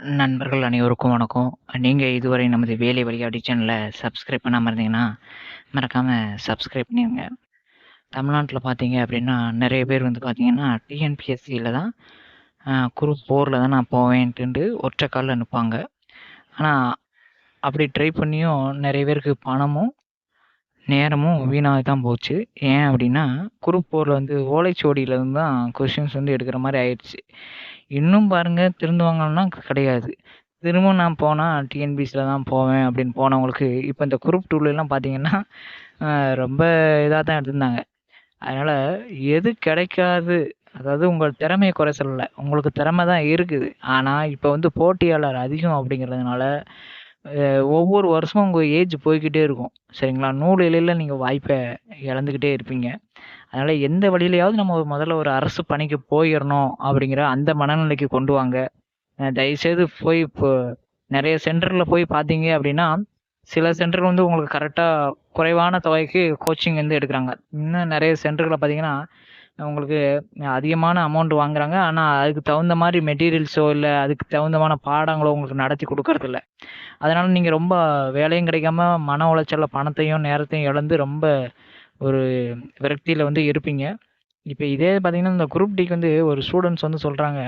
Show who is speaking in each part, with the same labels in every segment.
Speaker 1: நண்பர்கள் அனைவருக்கும் வணக்கம். நீங்க இதுவரை நமது வேலை வழிகாட்டி சேனலை சப்ஸ்கிரைப் பண்ணாம இருந்தீங்கன்னா, மறக்காம சப்ஸ்கிரைப் பண்ணிருங்க. தமிழ்நாட்டுல பார்த்தீங்க அப்படின்னா, நெறைய பேர் வந்து பார்த்தீங்கன்னா, டிஎன்பிஎஸ்சில தான் குரூப் 4ல தான் நான் போவேன்ட்டு ஒற்றை கால்ல நிப்பாங்க. ஆனா, அப்படி ட்ரை பண்ணியும் நெறைய பேருக்கு பணமும், நேரமும் வீணாகி தான் போச்சு. ஏன் அப்படின்னா, குரூப் 4ல வந்து ஓலைச்சுவடியில இருந்து தான் கொஸ்டின்ஸ் வந்து எடுக்கிற மாரி ஆயிடுச்சு. இன்னும் பாருங்க திருந்துவாங்கன்னா கிடையாது. திரும்ப நான் போனா டிஎன்பிசில தான் போவேன் அப்படின்னு போனவங்களுக்கு, இப்ப இந்த குரூப் 2லலாம் பார்த்தீங்கன்னா, ரொம்ப இதா தான் எடுத்திருந்தாங்க. அதனால எது கிடைக்காது, அதாவது உங்க திறமைய குறை சொல்லல. உங்களுக்கு திறமை தான் இருக்குது. ஆனா, இப்ப வந்து போட்டியாளர் அதிகம் அப்படிங்கிறதுனால, ஒவ்வொரு வருஷமும் உங்க ஏஜ் போய்க்கிட்டே இருக்கும். சரிங்களா? நூறு இழையில நீங்க வாய்ப்ப இழந்துகிட்டே இருப்பீங்க. அதனால எந்த வழியிலயாவது நம்ம முதல்ல ஒரு அரசு பணிக்கு போயிறணும் அப்படிங்கிற அந்த மனநிலைக்கு கொண்டு வாங்க. தயவுசெய்து போய் இப்போ நெறைய சென்டர்ல போய் பார்த்தீங்க அப்படின்னா, சில சென்டர் வந்து உங்களுக்கு கரெக்ட்டா குறைவான தொகைக்கு கோச்சிங் வந்து எடுக்குறாங்க. இன்னும் நெறைய சென்டர்கள்ல பார்த்தீங்கன்னா, உங்களுக்கு அதிகமான அமௌண்ட் வாங்குறாங்க. ஆனா, அதுக்கு தகுந்த மாரி மெட்டீரியல்ஸோ, இல்ல அதுக்கு தகுந்தமான பாடங்களோ உங்களுக்கு நடத்தி குடுக்கறதில்ல. அதனால நீங்க ரொம்ப வேலையும் கிடைக்காம, மன உளைச்சல்ல பணத்தையும், நேரத்தையும் இழந்து ரொம்ப ஒரு விரக்தியில வந்து இருப்பீங்க. இப்ப இதே பார்த்தீங்கன்னா, இந்த குரூப் டிக்கு வந்து ஒரு ஸ்டூடண்ட்ஸ் வந்து சொல்றாங்க,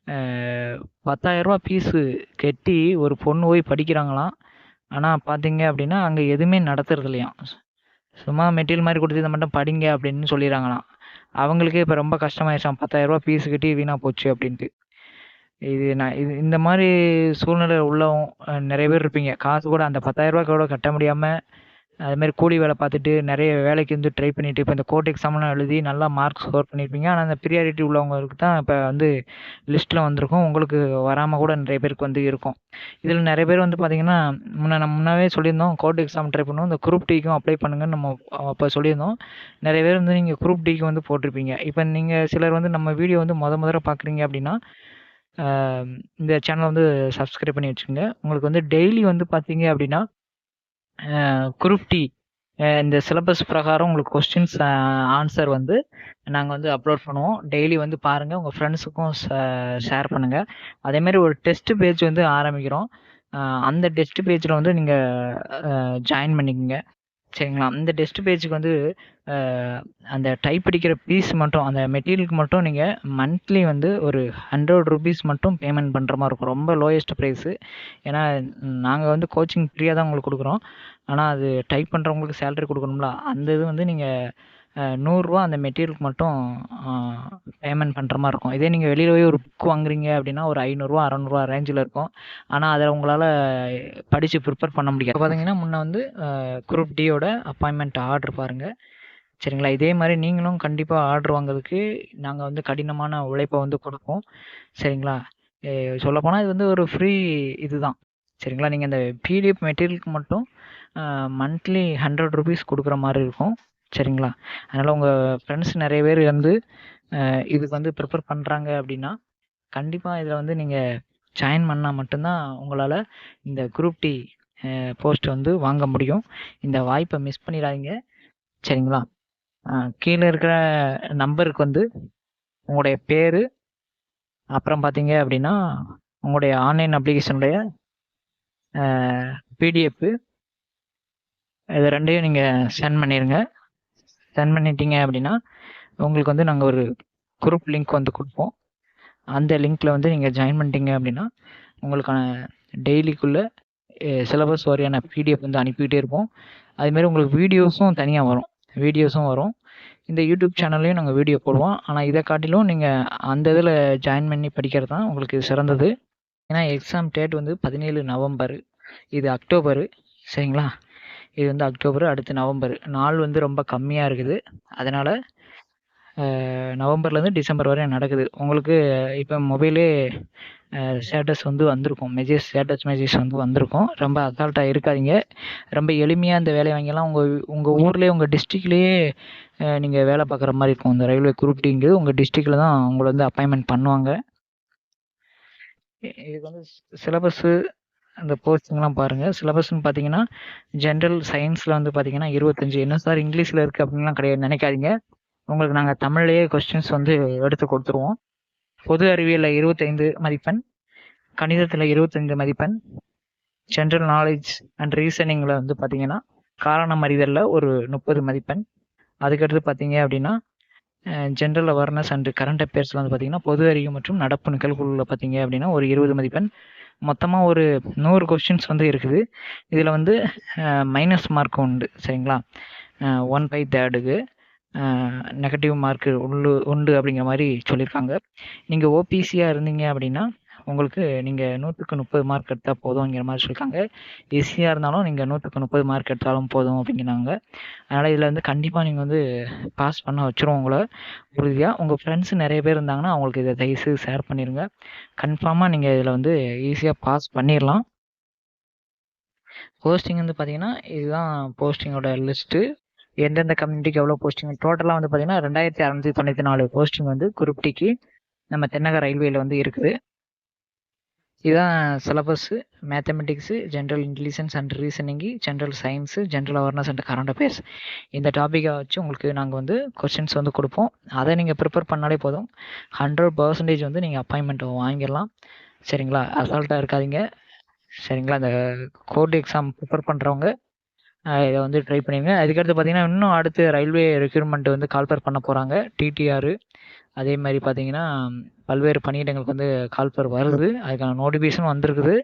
Speaker 1: அ ரூ. 10,000 ஃபீஸு கட்டி ஒரு பொண்ணு போய் படிக்கிறாங்களாம். ஆனா பார்த்தீங்க அப்டின்னா, அங்க எதுவுமே நடத்துறது இல்லையாம். சும்மா மெட்டீரியல் மாரி குடுத்து இத மட்டும் படிங்க அப்டின்னு சொல்லிர்றாங்களாம். அவங்களுக்கே இப்ப ரொம்ப கஷ்டமாயிருச்சாம். ரூ. 10,000 ஃபீஸ் கட்டி வீணா போச்சு அப்டின்ட்டு. இது இந்த மாரி சூழ்நிலை உள்ளவங்க நெறைய பேர் இருப்பீங்க. காசு கூட அந்த ரூ. 10,000 கூட கட்ட முடியாம, அது மாரி கூலி வேல பார்த்துட்டு, நெறைய வேலைக்கு வந்து ட்ரை பண்ணிட்டு, இப்ப இந்த கோர்ட் எக்ஸாம்லாம் எழுதி நல்லா மார்க் ஸ்கோர் பண்ணியிருப்பீங்க. ஆனா, அந்த ப்ரியாரிட்டி உள்ளவங்களுக்கு தான் இப்ப வந்து லிஸ்ட்ல வந்திருக்கும். உங்களுக்கு வராம கூட நெறைய பேருக்கு வந்து இருக்கும். இதுல நெறைய பேர் வந்து பார்த்தீங்கன்னா, நம்ம முன்னாவே சொல்லியிருந்தோம். கோர்ட் எக்ஸாம் ட்ரை பண்ணுவோம். இந்த குரூப் டிக்கும் அப்ளை பண்ணுங்கன்னு நம்ம அப்ப சொல்லியிருந்தோம். நெறைய பேர் வந்து நீங்க குரூப் டிக்கு வந்து போட்டிருப்பீங்க. இப்ப நீங்க சிலர் வந்து நம்ம வீடியோ வந்து முதல்ல பார்க்குறீங்க அப்டின்னா, அ இந்த சேனல வந்து சப்ஸ்கிரைப் பண்ணி வச்சுக்கங்க. உங்களுக்கு வந்து டெய்லி வந்து பார்த்தீங்க அப்டின்னா, குரூப் டி இந்த சிலபஸ் பிரகாரம் உங்களுக்கு கொஸ்டின்ஸ் ஆன்சர் வந்து நாங்க வந்து அப்லோட் பண்ணுவோம். டெய்லி வந்து பாருங்க. உங்க ஃப்ரெண்ட்ஸுக்கும் ஷேர் பண்ணுங்க. அதேமாரி ஒரு டெஸ்ட் பேட்ச் வந்து ஆரம்பிக்கிறோம். அ அந்த டெஸ்ட் பேட்ச்ல வந்து நீங்க ஜாயின் பண்ணிக்கங்க. சரிங்களா? அந்த டெஸ்ட் பேட்ச்க்கு வந்து அ அந்த டைப் அடிக்கிற ஃபீஸ் மட்டும், அந்த மெட்டீரியலுக்கு மட்டும் நீங்க மந்த்லி வந்து ஒரு ₹100 மட்டும் பேமெண்ட் பண்ற மாரி இருக்கும். ரொம்ப லோயஸ்ட் பிரைஸு. ஏன்னா, நாங்க வந்து கோச்சிங் ஃப்ரீயா தான் உங்களுக்கு குடுக்குறோம். ஆனா, அது டைப் பண்றவங்களுக்கு சேலரி குடுக்கணும்ல. அந்த இது வந்து நீங்க ரூ. 100 அந்த மெட்டீரியலுக்கு மட்டும் அ பேமெண்ட் பண்ற மாரி இருக்கும். இதே நீங்க வெளியில போய் ஒரு புக் வாங்குறீங்க அப்டின்னா, ஒரு ரூ. 500 ரூ. 600 ரேஞ்சுல இருக்கும். ஆனா, அத உங்களால படிச்சு ப்ரிப்பேர் பண்ண முடியாது. இப்ப பார்த்தீங்கன்னா, முன்ன வந்து குரூப் டியோட அப்பாயின்ட்மென்ட் ஆர்டர் பாருங்க. சரிங்களா? இதே மாரி நீங்களும் கண்டிப்பா ஆர்டர் வாங்குறதுக்கு நாங்க வந்து கடினமான உழைப்ப வந்து குடுப்போம். சரிங்களா? எ சொல்லப்போனா இது வந்து ஒரு ஃப்ரீ இதுதான். சரிங்களா? நீங்க அந்த பிடிஎஃப் மெட்டீரியலுக்கு மட்டும் அ மந்த்லி ₹100 குடுக்குற மாரி இருக்கும். சரிங்களா? அதனால உங்க ஃப்ரெண்ட்ஸ் நெறைய பேர் வந்து இதுக்கு வந்து ப்ரிப்பேர் பண்றாங்க அப்டின்னா, கண்டிப்பா இதுல வந்து நீங்க ஜாயின் பண்ணா மட்டும் தான் உங்களால இந்த குரூப் டி போஸ்ட் வந்து வாங்க முடியும். இந்த வாய்ப்ப மிஸ் பண்ணிறாதீங்க. சரிங்களா? அ கீழ இருக்கிற நம்பருக்கு வந்து உங்களுடைய பேரு, அப்புறம் பார்த்தீங்க அப்டின்னா, உங்களுடைய ஆன்லைன் அப்ளிகேஷனுடைய அ பிடிஎஃப் இது 2யும் நீங்க சென்ட் பண்ணிருங்க. சென்ட் பண்ணிட்டீங்க அப்டின்னா, உங்களுக்கு வந்து நாங்க ஒரு குரூப் லிங்க் வந்து குடுப்போம். அந்த லிங்க்ல வந்து நீங்க ஜாயின் பண்ணிட்டீங்க அப்டின்னா, உங்களுக்கான டெய்லிக்குள்ள சிலபஸ் வாரியான பிடிஎஃப் வந்து அனுப்பிக்கிட்டே இருப்போம். அதுமாரி உங்களுக்கு வீடியோஸும் தனியா வரும். வீடியோஸும் வரும். இந்த யூடியூப் சேனல்லயும் நாங்க வீடியோ போடுவோம். ஆனா இத காட்டிலும் நீங்க அந்த இதுல ஜாயின் பண்ணி படிக்கிறது தான் உங்களுக்கு சிறந்தது. ஏன்னா எக்ஸாம் டேட் வந்து 17 நவம்பர். இது அக்டோபரு. சரிங்களா? இது வந்து அக்டோபர், அடுத்து நவம்பர். நாள் வந்து ரொம்ப கம்மியா இருக்குது. அதனால நவம்பர்லேருந்து டிசம்பர் வரை நடக்குது. உங்களுக்கு இப்ப மொபைலே ஸ்டேட்டஸ் வந்து வந்திருக்கும். ஸ்டேட்டஸ் மெசேஜ் வந்து வந்திருக்கும். ரொம்ப அசால்ட்டா இருக்காதீங்க. ரொம்ப எளிமையா இந்த வேலைய வாங்கிடலாம். உங்க உங்க ஊர்லயே, உங்க டிஸ்ட்ரிக்ட்லயே நீங்க வேலை பார்க்குற மாரி இருக்கும். இந்த ரயில்வே குரூப் டிங்கிறது உங்க டிஸ்ட்ரிக்ட்ல தான் உங்கள வந்து அப்பாயின்ட்மென்ட் பண்ணுவாங்க. இதுக்கு வந்து சிலபஸு அந்த போஸ்டிங்லாம் பாருங்க. சிலபஸ்ன்னு பார்த்தீங்கன்னா, ஜெனரல் சயின்ஸ்ல வந்து பார்த்தீங்கன்னா 25 என்ன சார் இங்கிலீஷ்ல இருக்கு அப்டின்லாம் கிடையாது நெனைக்காதீங்க. உங்களுக்கு நாங்க தமிழ்லயே கொஸ்டின்ஸ் வந்து எடுத்து குடுத்துருவோம். பொது அறிவியல்ல 25 மதிப்பெண், கணிதத்தில் 25 மதிப்பெண், ஜென்ரல் நாலேஜ் அண்ட் ரீசனிங்கில் வந்து பார்த்தீங்கன்னா காரணம் அறிதலில் ஒரு 30 மதிப்பெண். அதுக்கடுத்து பார்த்தீங்க அப்படின்னா ஜென்ரல் அவேர்னஸ் அண்ட் கரண்ட் அஃபேர்ஸில் வந்து பார்த்தீங்கன்னா பொது அறிவு மற்றும் நடப்பு நிகழ்வுகளில் பார்த்தீங்க அப்படின்னா ஒரு 20 மதிப்பெண். மொத்தமாக ஒரு 100 கொஸ்டின்ஸ் வந்து இருக்குது. இதில் வந்து மைனஸ் மார்க் உண்டு, சரிங்களா. 1/3க்கு நெகட்டிவ் மார்க்கு உண்டு அப்படிங்கிற மாதிரி சொல்லியிருக்காங்க. நீங்கள் ஓபிசியாக இருந்தீங்க அப்படின்னா உங்களுக்கு நீங்கள் 100க்கு 30 மார்க் எடுத்தால் போதுங்கிற மாதிரி சொல்லியிருக்காங்க. எஸ்சியாக இருந்தாலும் நீங்கள் 100க்கு 30 மார்க் எடுத்தாலும் போதும் அப்படிங்கிறாங்க. அதனால் இதில் வந்து கண்டிப்பாக நீங்கள் வந்து பாஸ் பண்ண வச்சுருவோம் உங்களை உறுதியாக. உங்கள் ஃப்ரெண்ட்ஸ் நிறைய பேர் இருந்தாங்கன்னா அவங்களுக்கு இதை தயவுசெய்து ஷேர் பண்ணிடுங்க. கன்ஃபார்மாக நீங்கள் இதில் வந்து ஈஸியாக பாஸ் பண்ணிடலாம். போஸ்டிங் வந்து பார்த்தீங்கன்னா இதுதான் போஸ்டிங்கோட லிஸ்ட்டு. எந்தெந்த கம்யூனிட்டிக்கு எவ்வளோ போஸ்டிங் டோட்டலாக வந்து பார்த்தீங்கன்னா 2694 போஸ்டிங் வந்து குரூப் டிக்கு நம்ம தென்னக ரயில்வேயில் வந்து இருக்குது. இதுதான் syllabus. Mathematics, general intelligence and reasoning, general science, general awareness and current affairs. இந்த டாப்பிக்கை வச்சு உங்களுக்கு நாங்கள் வந்து கொஸ்டின்ஸ் வந்து கொடுப்போம். அதை நீங்கள் ப்ரிப்பேர் பண்ணாலே போதும். 100% வந்து நீங்கள் அப்பாயின்மெண்ட் வாங்கிடலாம், சரிங்களா. அசால்ட்டாக இருக்காதீங்க, சரிங்களா. இந்த கோர்ட் எக்ஸாம் ப்ரிப்பேர் பண்ணுறவங்க இதை வந்து ட்ரை பண்ணிடுங்க. அதுக்கடுத்து பார்த்தீங்கன்னா இன்னும் அடுத்து ரயில்வே ரெக்ரூட்மெண்ட் வந்து கால்ஃபர் பண்ண போகிறாங்க. டிடிஆர் அதே மாதிரி பார்த்தீங்கன்னா பல்வேறு பணியிடங்களுக்கு வந்து கால்ஃபர் வருது. அதுக்கான நோட்டிஃபிகேஷன் வந்திருக்குது.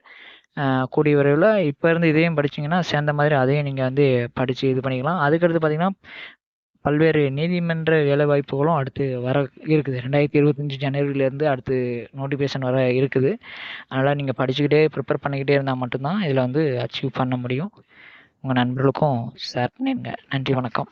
Speaker 1: கூடிய விரைவில் இப்போ இருந்து இதையும் படிச்சிங்கன்னா சேர்ந்த மாதிரி அதையும் நீங்கள் வந்து படித்து இது பண்ணிக்கலாம். அதுக்கடுத்து பார்த்தீங்கன்னா பல்வேறு நீதிமன்ற வேலைவாய்ப்புகளும் அடுத்து வர இருக்குது. 2025 ஜனவரியிலேருந்து அடுத்து நோட்டிஃபிகேஷன் வர இருக்குது. அதனால் நீங்கள் படிச்சுக்கிட்டே ப்ரிப்பேர் பண்ணிக்கிட்டே இருந்தால் மட்டும்தான் இதில் வந்து அச்சீவ் பண்ண முடியும். உங்கள் நண்பர்களுக்கும் ஷேர் பண்ணிடுங்க. நன்றி, வணக்கம்.